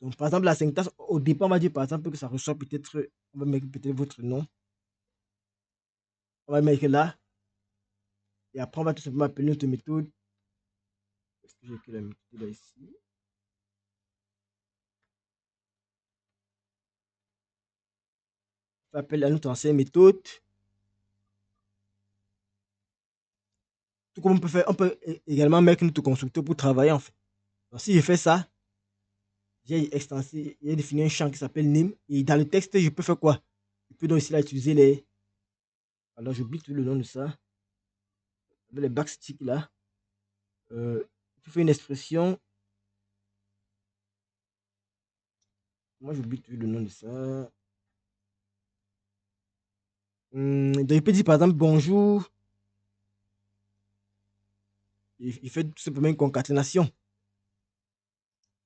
Donc, par exemple, la syntaxe, au départ, on va dire par exemple que ça reçoit peut-être, on va mettre peut-être votre nom. On va mettre là. Et après, on va tout simplement appeler notre méthode. Est-ce que j'ai écrit la méthode là ici? On va appeler notre ancienne méthode. Tout comme on peut également mettre notre constructeur pour travailler en fait. Donc, si je fais ça, j'ai défini un champ qui s'appelle name. Et dans le texte, je peux faire quoi? Je peux donc ici là utiliser les. Alors, j'oublie tout le nom de ça. Avec les backsticks là. Tu fais une expression. Moi, j'oublie tout le nom de ça. Donc, je peux dire par exemple bonjour. Il fait tout simplement une concaténation.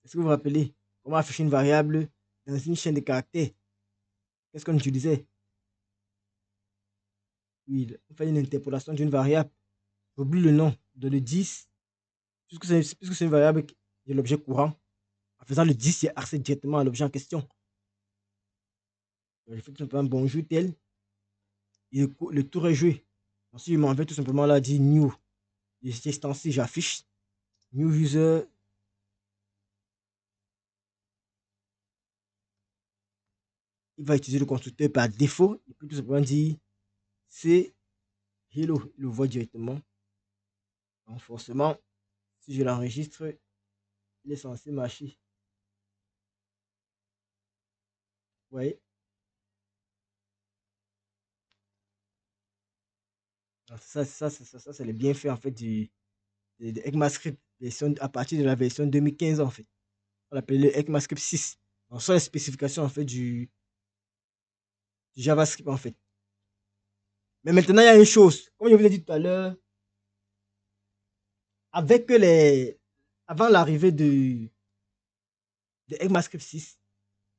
Est-ce que vous vous rappelez comment afficher une variable dans une chaîne de caractères? Qu'est-ce qu'on utilisait? Oui, on fait une interpolation d'une variable. J'oublie le nom de le 10. Puisque c'est une variable de l'objet courant. En faisant le 10, il accède directement à l'objet en question. Donc, je fais tout simplement bonjour tel. Et le tour est joué. Ensuite, je m'en vais tout simplement là dire new. de cet instant-ci, j'affiche new user. Il va utiliser le constructeur par défaut. Il peut tout simplement dire c'est hello. Il le voit directement. Donc forcément, si je l'enregistre, il est censé marcher. Vous voyez? Ça, c'est le bienfait en fait de ECMAScript à partir de la version 2015 en fait. On l'appelle le ECMAScript 6. Donc, ça, les spécifications en fait du JavaScript en fait. Mais maintenant, il y a une chose. Comme je vous ai dit tout à l'heure, avec avant l'arrivée de ECMAScript 6,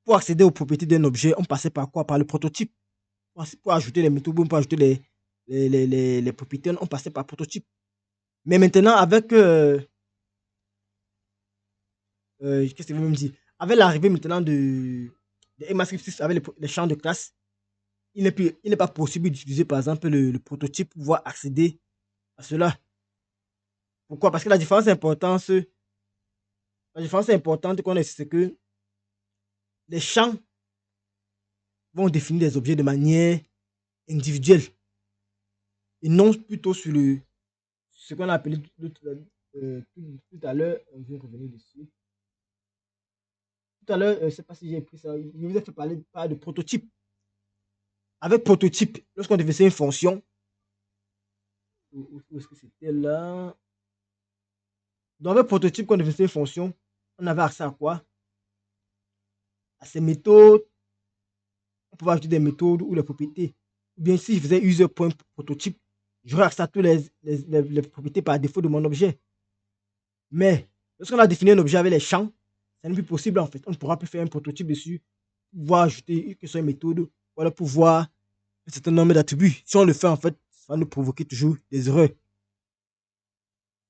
pour accéder aux propriétés d'un objet, on passait par quoi? Par le prototype. Pour ajouter les méthodes, pour ajouter les propriétés, on passait par prototype. Mais maintenant, avec qu'est-ce que je veux me dire? Avec l'arrivée maintenant de ECMAScript 6 avec les champs de classe, il n'est pas possible d'utiliser par exemple le prototype pour pouvoir accéder à cela. Pourquoi? Parce que la différence importante qu'on a, c'est que les champs vont définir des objets de manière individuelle et non plutôt sur ce qu'on a appelé tout à l'heure. On vient revenir dessus. Tout à l'heure, je ne sais pas si j'ai pris ça. Je vous ai fait parler de prototype. Avec prototype, lorsqu'on définissait une fonction, où est-ce que c'était là? Dans le prototype, quand on définissait une fonction, on avait accès à quoi? À ces méthodes. On pouvait ajouter des méthodes ou les propriétés. Ou bien si je faisais user.prototype, j'aurais accès à toutes les propriétés par défaut de mon objet. Mais lorsqu'on a défini un objet avec les champs, ça n'est plus possible en fait. On ne pourra plus faire un prototype dessus, pouvoir ajouter que ce soit une méthode, ou alors pouvoir un certain nombre d'attributs. Si on le fait en fait, ça va nous provoquer toujours des erreurs.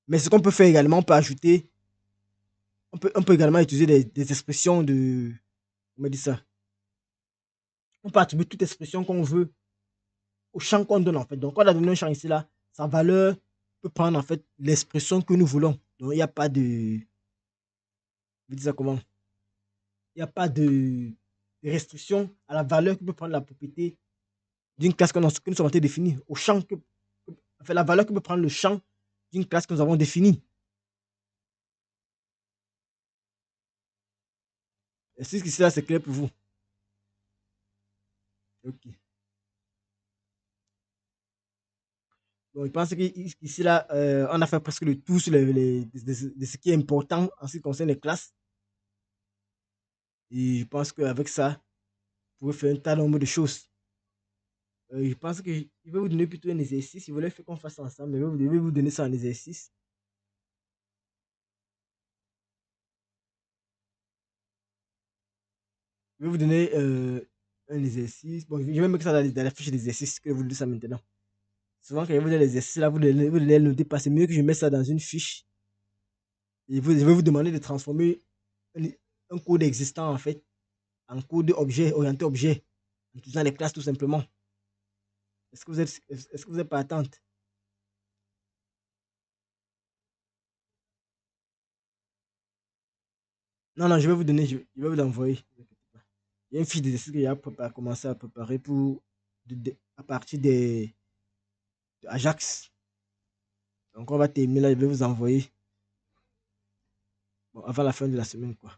Mais ce qu'on peut faire également, on peut ajouter, on peut également utiliser des expressions de, comment on dit ça? On peut attribuer toute expression qu'on veut au champ qu'on donne en fait. Donc, on a donné un champ ici là, sa valeur peut prendre en fait l'expression que nous voulons. Donc, il n'y a pas de. Je dis ça comment? Il n'y a pas de restriction à la valeur que peut prendre la propriété d'une classe que nous avons définie, au champ enfin, la valeur que peut prendre le champ d'une classe que nous avons définie. Est-ce que cela c'est clair pour vous? Ok. Donc, je pense qu'ici, là, on a fait presque le tour sur de ce qui est important en ce qui concerne les classes. Et je pense qu'avec ça, vous pouvez faire un tas de nombre de choses. Je pense que je vais vous donner plutôt un exercice. Si vous voulez qu'on fasse ensemble, je vais vous donner ça en exercice. Je vais vous donner un exercice. Bon, je vais mettre ça dans la fiche d'exercice que vous dites ça maintenant. Souvent, quand je vous donne l'exercice, là, vous devez le noter parce que c'est mieux que je mette ça dans une fiche. Et je vais vous demander de transformer un code existant, en fait, en code objet, orienté objet, en utilisant les classes tout simplement. Est-ce que vous êtes partante? Non, non, je vais vous donner, je vais vous l'envoyer. Il y a une fiche d'exercice que j'ai commencé à préparer à partir de Ajax. Donc, on va terminer là, je vais vous envoyer bon, avant la fin de la semaine, quoi.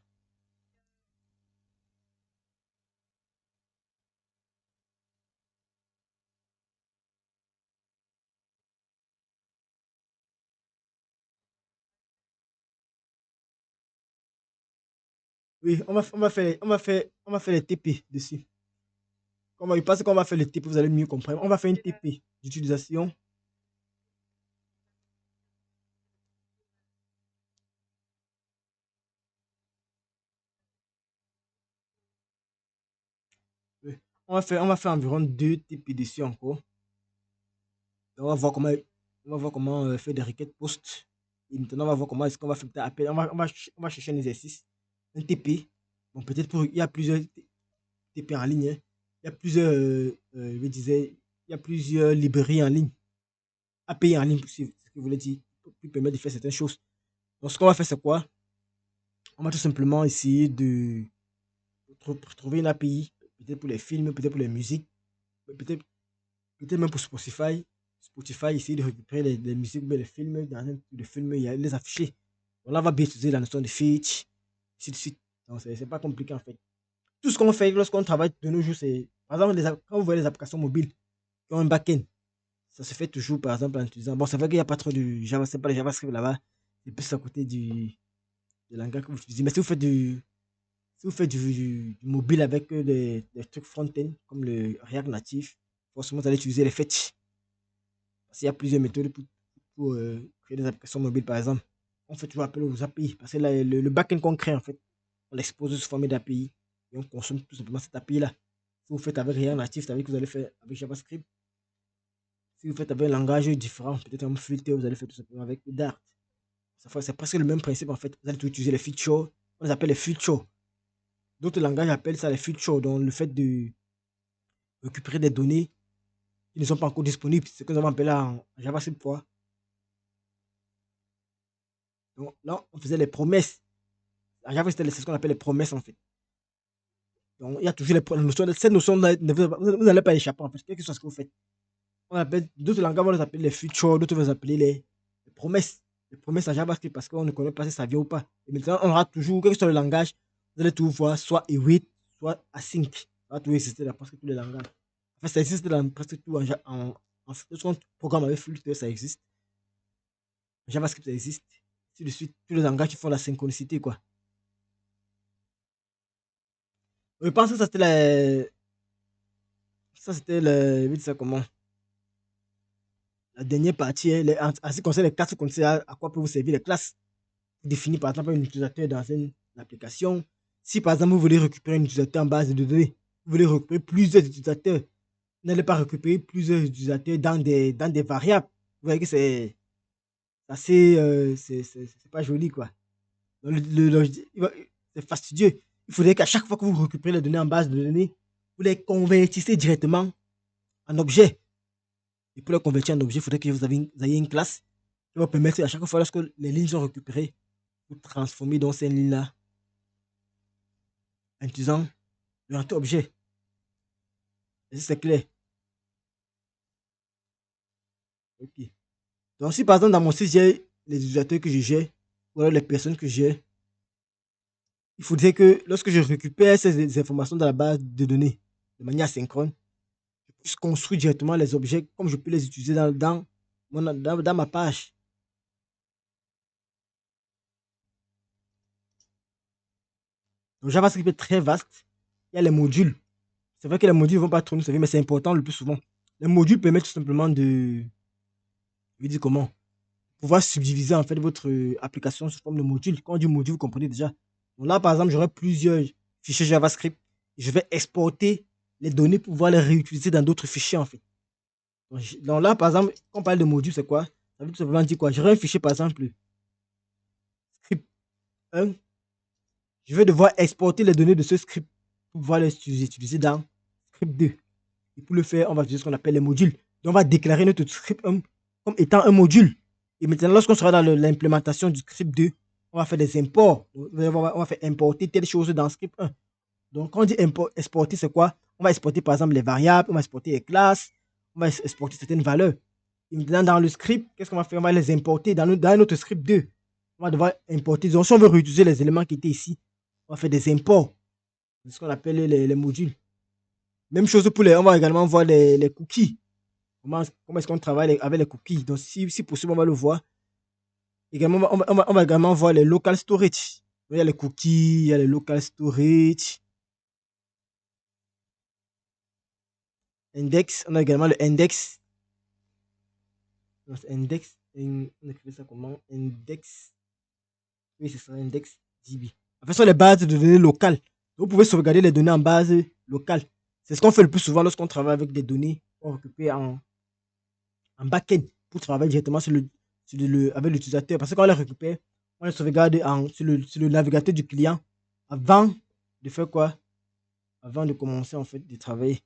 Oui, on va faire les TP dessus. Comment il pense qu'on va faire les TP, vous allez mieux comprendre. On va faire une TP d'utilisation. Oui. On va faire environ deux TP dessus encore. On va voir comment faire des requêtes post. Et maintenant, on va voir comment est-ce qu'on va faire des appels. On va chercher un exercice, un TP. Bon, peut-être il y a plusieurs TP en ligne, hein. Il y a plusieurs, je disais, il y a plusieurs librairies en ligne, API en ligne, c'est ce que je voulais dire. plus permettre de faire certaines choses. Donc, ce qu'on va faire, c'est quoi? On va tout simplement essayer de trouver une API, peut-être pour les films, peut-être pour les musiques, peut-être même pour Spotify. Spotify, essayer de récupérer les musiques, les films, dans un le film, il y a les afficher. Donc là, on va bien utiliser la notion de feature, ainsi de suite. Donc, c'est pas compliqué en fait. Tout ce qu'on fait lorsqu'on travaille de nos jours, c'est, par exemple, quand vous voyez les applications mobiles qui ont un back-end, ça se fait toujours, par exemple, en utilisant. Bon, c'est vrai qu'il n'y a pas trop de Java, c'est pas le JavaScript là-bas, c'est plus à côté du langage que vous utilisez. Mais si vous faites du mobile avec des trucs front-end, comme le React Native, forcément, vous allez utiliser les fetch. Parce qu'il y a plusieurs méthodes pour créer des applications mobiles, par exemple. On fait toujours appel aux API. Parce que là, le back-end qu'on crée, en fait, on l'expose sous forme d'API. Et on consomme tout simplement cette API-là. Si vous faites avec React Native, ça veut dire que vous allez faire avec JavaScript. Si vous faites avec un langage différent, peut-être un Flutter, vous allez faire tout simplement avec Dart. C'est presque le même principe, en fait. Vous allez tout utiliser les features. On les appelle les features. D'autres langages appellent ça les features. Donc, le fait de récupérer des données qui ne sont pas encore disponibles. C'est ce que nous avons appelé en JavaScript quoi. Donc là, on faisait les promesses. En JavaScript, c'est ce qu'on appelle les promesses en fait. Donc il y a toujours les notions. Cette notion-là, vous n'allez pas échapper en fait, quel que soit ce que vous faites. On appelle, d'autres langages vont les appeler les futures, d'autres vont les appeler les promesses. Les promesses en JavaScript parce qu'on ne connaît pas si ça vient ou pas. Et maintenant, on aura toujours, quel que soit le langage, vous allez tout voir, soit await, soit async. Ça va toujours exister dans presque tous les langages. En fait, ça existe dans presque tout en fait, programme avec Flutter, ça existe. JavaScript, ça existe. Ainsi de suite, tous les langages qui font la synchronicité, quoi. Je pense que je vais dire ça comment, la dernière partie, hein, en ce qui concerne les classes, vous connaissez à quoi peuvent vous servir les classes. Vous définissez par exemple un utilisateur dans une application. Si par exemple vous voulez récupérer un utilisateur en base de données, vous voulez récupérer plusieurs utilisateurs, vous n'allez pas récupérer plusieurs utilisateurs dans des variables. Vous voyez que c'est assez, c'est pas joli, quoi. Donc, c'est fastidieux. Il faudrait qu'à chaque fois que vous récupérez les données en base de données, vous les convertissez directement en objet. Et pour les convertir en objet, il faudrait que vous ayez une classe qui va permettre à chaque fois lorsque les lignes sont récupérées, vous transformer dans ces lignes-là en utilisant le objet. Et c'est clair. Ok. Donc si par exemple dans mon site, j'ai les utilisateurs que je gère, ou alors les personnes que j'ai, il faudrait que lorsque je récupère ces informations dans la base de données de manière synchrone, je puisse construire directement les objets comme je peux les utiliser dans ma page. Donc JavaScript est très vaste. Il y a les modules. C'est vrai que les modules ne vont pas trop nous servir, mais c'est important le plus souvent. Les modules permettent tout simplement de, je vais dire comment, pouvoir subdiviser en fait votre application sous forme de module. Quand on dit module, vous comprenez déjà. Donc là, par exemple, j'aurai plusieurs fichiers JavaScript. Je vais exporter les données pour pouvoir les réutiliser dans d'autres fichiers en fait. Donc là, par exemple, quand on parle de module, c'est quoi? Ça veut tout simplement dire quoi? J'aurai un fichier, par exemple, script 1. Je vais devoir exporter les données de ce script pour pouvoir les utiliser dans script 2. Et pour le faire, on va utiliser ce qu'on appelle les modules. Donc on va déclarer notre script 1 comme étant un module. Et maintenant, lorsqu'on sera dans l'implémentation du script 2, on va faire des imports. On va faire importer telle chose dans le script 1. Donc, quand on dit exporter, c'est quoi? On va exporter par exemple les variables, on va exporter les classes, on va exporter certaines valeurs. Et maintenant, dans le script, qu'est-ce qu'on va faire? On va les importer dans notre script 2. On va devoir importer. Donc, si on veut réutiliser les éléments qui étaient ici, on va faire des imports. C'est ce qu'on appelle les modules. Même chose pour on va également voir les cookies. Comment est-ce qu'on travaille avec les cookies? Donc, si possible, on va le voir. Également, on va également voir les local storage. Donc, il y a les cookies, il y a les local storage. Index, on a également le index. Index, on écrit ça comment? Index. Oui, c'est ça, index DB. En fait, ce sont les bases de données locales. Vous pouvez sauvegarder les données en base locale. C'est ce qu'on fait le plus souvent lorsqu'on travaille avec des données qu'on récupère en back-end pour travailler directement avec l'utilisateur. Parce que quand on les récupère, on les sauvegarde sur le navigateur du client avant de faire quoi? Avant de commencer en fait de travailler.